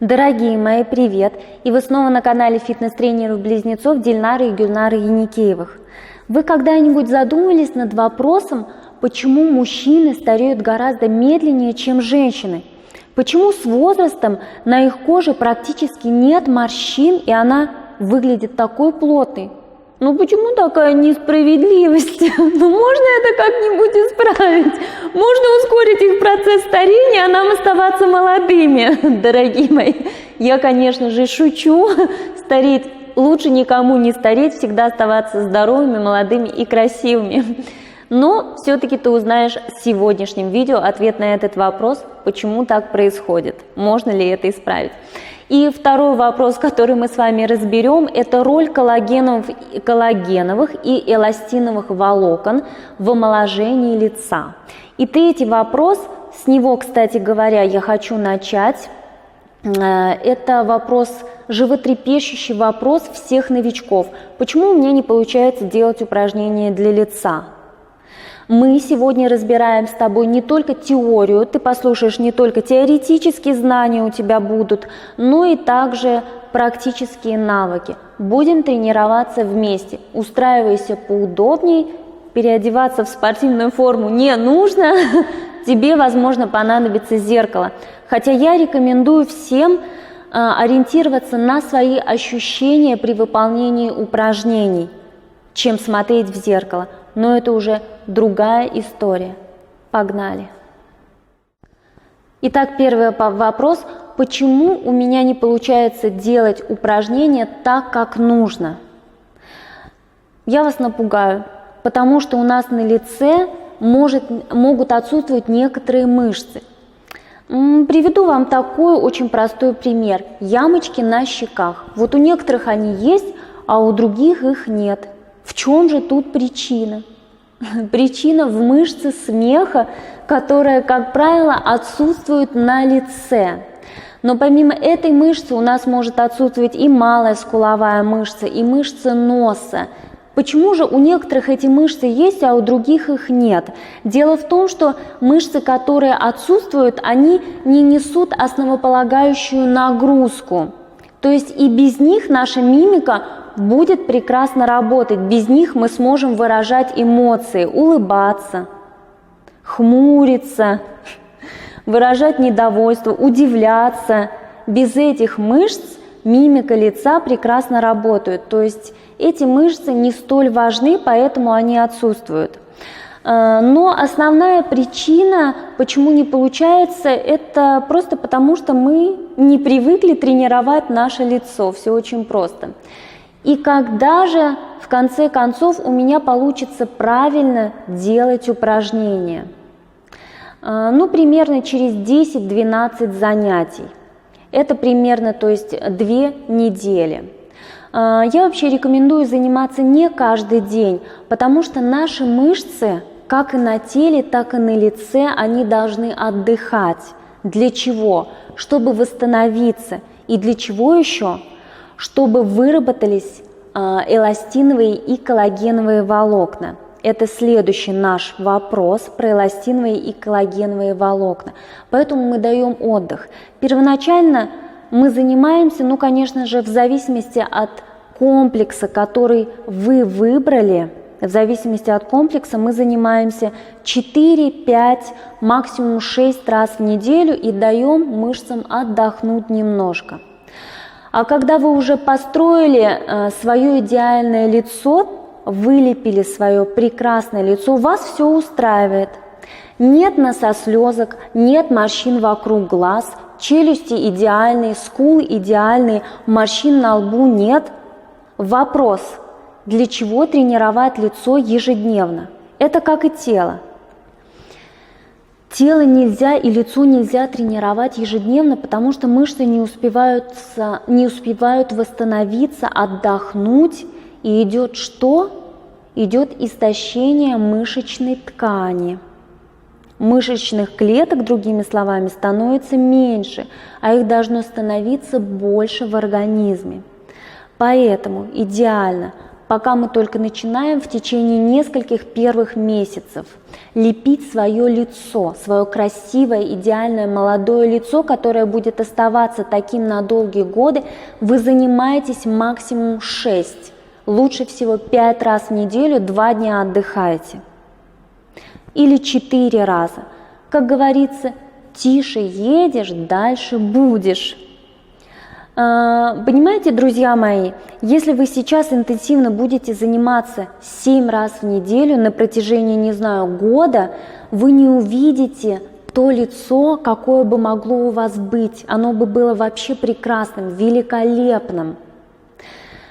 Дорогие мои, привет! И вы снова на канале фитнес-тренеров-близнецов Дильнары и Гюльнары Яникеевых. Вы когда-нибудь задумывались над вопросом, почему мужчины стареют гораздо медленнее, чем женщины? Почему с возрастом на их коже практически нет морщин, и она выглядит такой плотной? Ну почему такая несправедливость? Ну можно это как-нибудь исправить? Можно ускорить их процесс старения, а нам оставаться молодыми? Дорогие мои, я, конечно же, шучу. Стареть лучше никому не стареть, всегда оставаться здоровыми, молодыми и красивыми. Но все-таки ты узнаешь в сегодняшнем видео ответ на этот вопрос, почему так происходит, можно ли это исправить. И второй вопрос, который мы с вами разберем, это роль коллагеновых и эластиновых волокон в омоложении лица. И третий вопрос, с него, кстати говоря, я хочу начать. Это вопрос, животрепещущий вопрос всех новичков. Почему у меня не получается делать упражнения для лица? Мы сегодня разбираем с тобой не только теорию, ты послушаешь не только теоретические знания у тебя будут, но и также практические навыки. Будем тренироваться вместе. Устраивайся поудобней, переодеваться в спортивную форму не нужно, тебе, возможно, понадобится зеркало. Хотя я рекомендую всем ориентироваться на свои ощущения при выполнении упражнений, чем смотреть в зеркало. Но это уже другая история. Погнали! Итак, первый вопрос. Почему у меня не получается делать упражнения так, как нужно? Я вас напугаю, потому что у нас на лице могут отсутствовать некоторые мышцы. Приведу вам такой очень простой пример. Ямочки на щеках. Вот у некоторых они есть, а у других их нет. В чем же тут причина? Причина в мышце смеха, которая, как правило, отсутствует на лице. Но помимо этой мышцы у нас может отсутствовать и малая скуловая мышца, и мышца носа. Почему же у некоторых эти мышцы есть, а у других их нет? Дело в том, что мышцы, которые отсутствуют, они не несут основополагающую нагрузку. То есть и без них наша мимика будет прекрасно работать. Без них мы сможем выражать эмоции, улыбаться, хмуриться, выражать недовольство, удивляться. Без этих мышц мимика лица прекрасно работает. То есть эти мышцы не столь важны, поэтому они отсутствуют. Но основная причина, почему не получается, это просто потому, что мы не привыкли тренировать наше лицо. Все очень просто. И когда же, в конце концов, у меня получится правильно делать упражнения? Ну, примерно через 10-12 занятий. Это примерно, то есть 2 недели. Я вообще рекомендую заниматься не каждый день, потому что наши мышцы, как и на теле, так и на лице, они должны отдыхать. Для чего? Чтобы восстановиться. И для чего еще? Чтобы выработались эластиновые и коллагеновые волокна. Это следующий наш вопрос про эластиновые и коллагеновые волокна. Поэтому мы даем отдых. Первоначально мы занимаемся, ну, конечно же, в зависимости от комплекса, который вы выбрали, в зависимости от комплекса мы занимаемся 4, 5, максимум 6 раз в неделю и даем мышцам отдохнуть немножко. А когда вы уже построили свое идеальное лицо, вылепили свое прекрасное лицо, вас все устраивает. Нет носослезок, нет морщин вокруг глаз, челюсти идеальные, скулы идеальные, морщин на лбу нет. Вопрос: для чего тренировать лицо ежедневно? Это как и тело. Тело нельзя и лицо нельзя тренировать ежедневно, потому что мышцы не успевают восстановиться, отдохнуть. И идет что? Идет истощение мышечной ткани. Мышечных клеток, другими словами, становится меньше, а их должно становиться больше в организме. Поэтому идеально пока мы только начинаем, в течение нескольких первых месяцев лепить свое лицо, свое красивое, идеальное молодое лицо, которое будет оставаться таким на долгие годы, вы занимаетесь максимум 6, лучше всего 5 раз в неделю, 2 дня отдыхаете. Или 4 раза. Как говорится, тише едешь, дальше будешь. Понимаете, друзья мои, если вы сейчас интенсивно будете заниматься 7 раз в неделю на протяжении, не знаю, года, вы не увидите то лицо, какое бы могло у вас быть. Оно бы было вообще прекрасным, великолепным.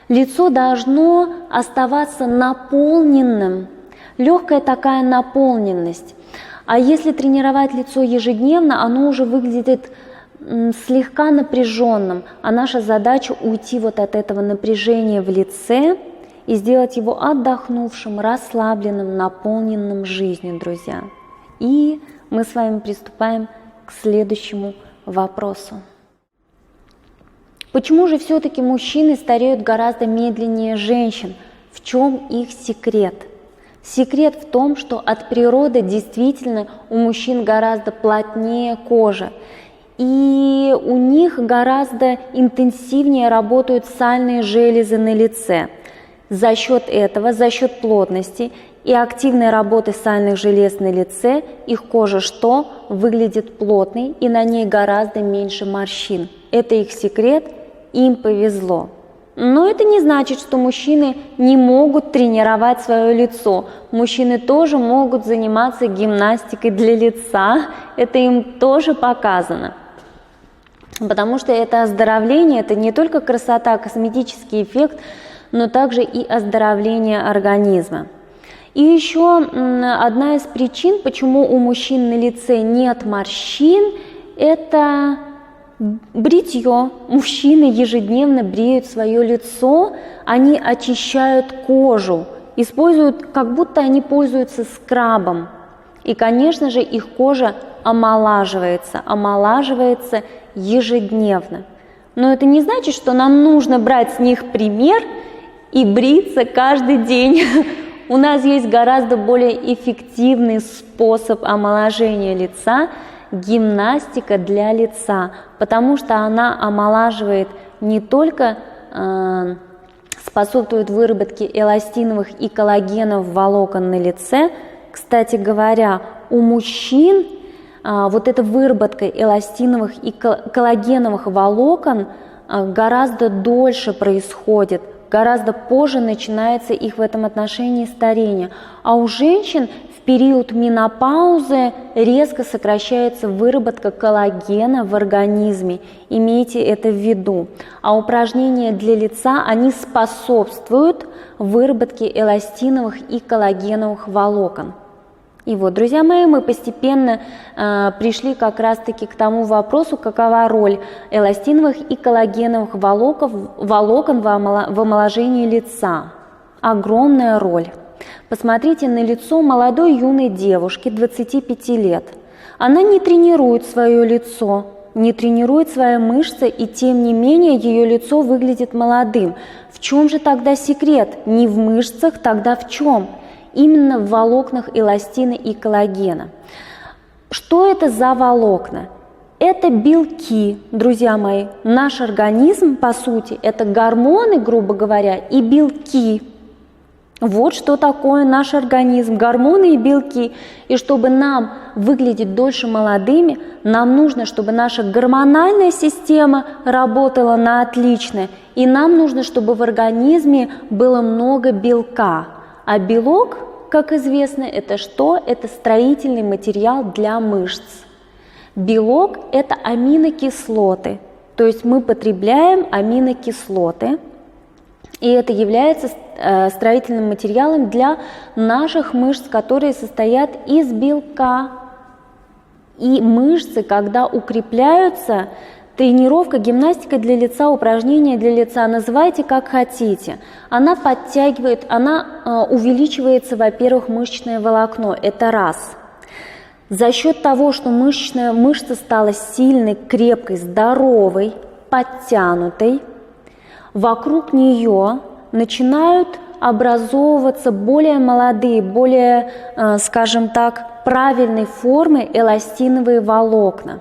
Лицо должно оставаться наполненным, легкая такая наполненность. А если тренировать лицо ежедневно, оно уже выглядит слегка напряженным, а наша задача уйти вот от этого напряжения в лице и сделать его отдохнувшим, расслабленным, наполненным жизнью, друзья. И мы с вами приступаем к следующему вопросу. Почему же все-таки мужчины стареют гораздо медленнее женщин? В чем их секрет? Секрет в том, что от природы действительно у мужчин гораздо плотнее кожа. И у них гораздо интенсивнее работают сальные железы на лице. За счет этого, за счет плотности и активной работы сальных желез на лице, их кожа что? Выглядит плотной, и на ней гораздо меньше морщин. Это их секрет, им повезло. Но это не значит, что мужчины не могут тренировать свое лицо. Мужчины тоже могут заниматься гимнастикой для лица, это им тоже показано. Потому что это оздоровление, это не только красота, косметический эффект, но также и оздоровление организма. И еще одна из причин, почему у мужчин на лице нет морщин, это бритье. Мужчины ежедневно бреют свое лицо, они очищают кожу, используют, как будто они пользуются скрабом. И, конечно же, их кожа омолаживается ежедневно. Но это не значит, что нам нужно брать с них пример и бриться каждый день. У нас есть гораздо более эффективный способ омоложения лица – гимнастика для лица, потому что она омолаживает не только способствует выработке эластиновых и коллагеновых волокон на лице. Кстати говоря, у мужчин вот эта выработка эластиновых и коллагеновых волокон гораздо дольше происходит, гораздо позже начинается их в этом отношении старение. А у женщин в период менопаузы резко сокращается выработка коллагена в организме. Имейте это в виду. А упражнения для лица, они способствуют выработке эластиновых и коллагеновых волокон. И вот, друзья мои, мы постепенно пришли как раз-таки к тому вопросу, какова роль эластиновых и коллагеновых волокон в омоложении лица. Огромная роль. Посмотрите на лицо молодой юной девушки 25 лет. Она не тренирует свое лицо, не тренирует свои мышцы, и тем не менее ее лицо выглядит молодым. В чем же тогда секрет? Не в мышцах, тогда в чем? Именно в волокнах эластина и коллагена. Что это за волокна? Это белки, друзья мои. Наш организм, по сути, это гормоны, грубо говоря, и белки. Вот что такое наш организм, гормоны и белки. И чтобы нам выглядеть дольше молодыми, нам нужно, чтобы наша гормональная система работала на отлично. И нам нужно, чтобы в организме было много белка. А белок, как известно, это что? Это строительный материал для мышц. Белок – это аминокислоты, то есть мы потребляем аминокислоты, и это является строительным материалом для наших мышц, которые состоят из белка. И мышцы, когда укрепляются, тренировка, гимнастика для лица, упражнения для лица, называйте как хотите. Она подтягивает, она увеличивается, во-первых, мышечное волокно, это раз. За счет того, что мышца стала сильной, крепкой, здоровой, подтянутой, вокруг нее начинают образовываться более молодые, более, скажем так, правильной формы эластиновые волокна.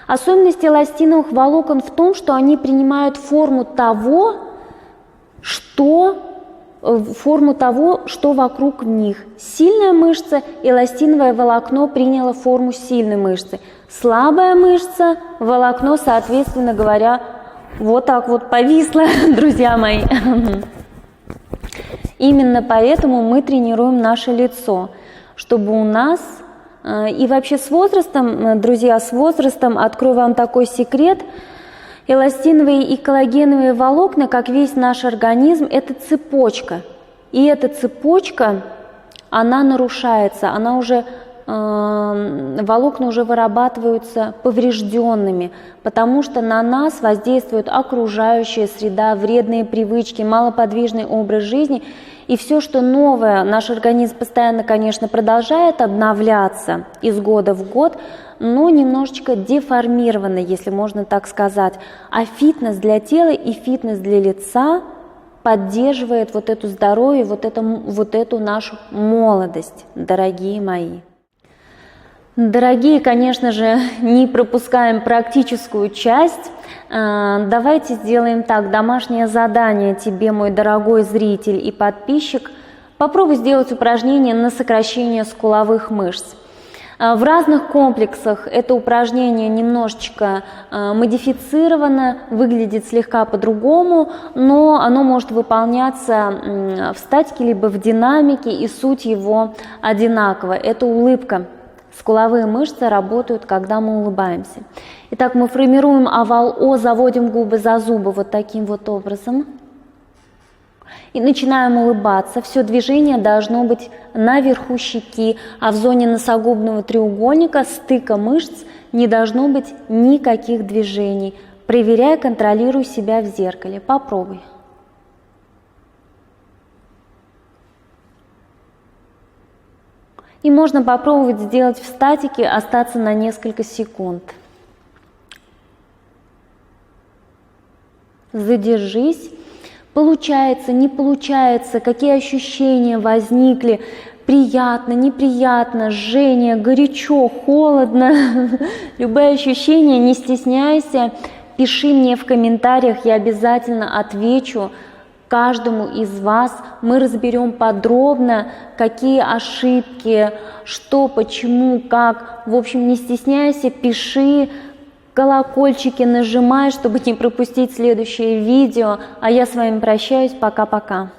Особенность эластиновых волокон в том, что они принимают форму того, что вокруг них. Сильная мышца, эластиновое волокно приняло форму сильной мышцы. Слабая мышца, волокно, соответственно говоря, вот так вот повисло, друзья мои. Именно поэтому мы тренируем наше лицо, чтобы у нас, и вообще с возрастом, друзья, с возрастом, открою вам такой секрет, эластиновые и коллагеновые волокна, как весь наш организм, это цепочка. И эта цепочка, она нарушается, она уже, волокна уже вырабатываются поврежденными, потому что на нас воздействует окружающая среда, вредные привычки, малоподвижный образ жизни. И все, что новое, наш организм постоянно, конечно, продолжает обновляться из года в год, но немножечко деформировано, если можно так сказать. А фитнес для тела и фитнес для лица поддерживает вот это здоровье, вот эту нашу молодость, дорогие мои. Дорогие, конечно же, не пропускаем практическую часть. Давайте сделаем так, домашнее задание тебе, мой дорогой зритель и подписчик. Попробуй сделать упражнение на сокращение скуловых мышц. В разных комплексах это упражнение немножечко модифицировано, выглядит слегка по-другому, но оно может выполняться в статике либо в динамике, и суть его одинакова. Это улыбка. Скуловые мышцы работают, когда мы улыбаемся. Итак, мы формируем овал О, заводим губы за зубы вот таким вот образом. И начинаем улыбаться. Все движение должно быть наверху щеки, а в зоне носогубного треугольника, стыка мышц, не должно быть никаких движений. Проверяй, контролируй себя в зеркале. Попробуй. И можно попробовать сделать в статике, остаться на несколько секунд. Задержись. Получается, не получается, какие ощущения возникли, приятно, неприятно, жжение, горячо, холодно. Любые ощущения, не стесняйся, пиши мне в комментариях, я обязательно отвечу каждому из вас. Мы разберем подробно, какие ошибки, что, почему, как. В общем, не стесняйся, пиши, колокольчики нажимай, чтобы не пропустить следующее видео. А я с вами прощаюсь. Пока-пока.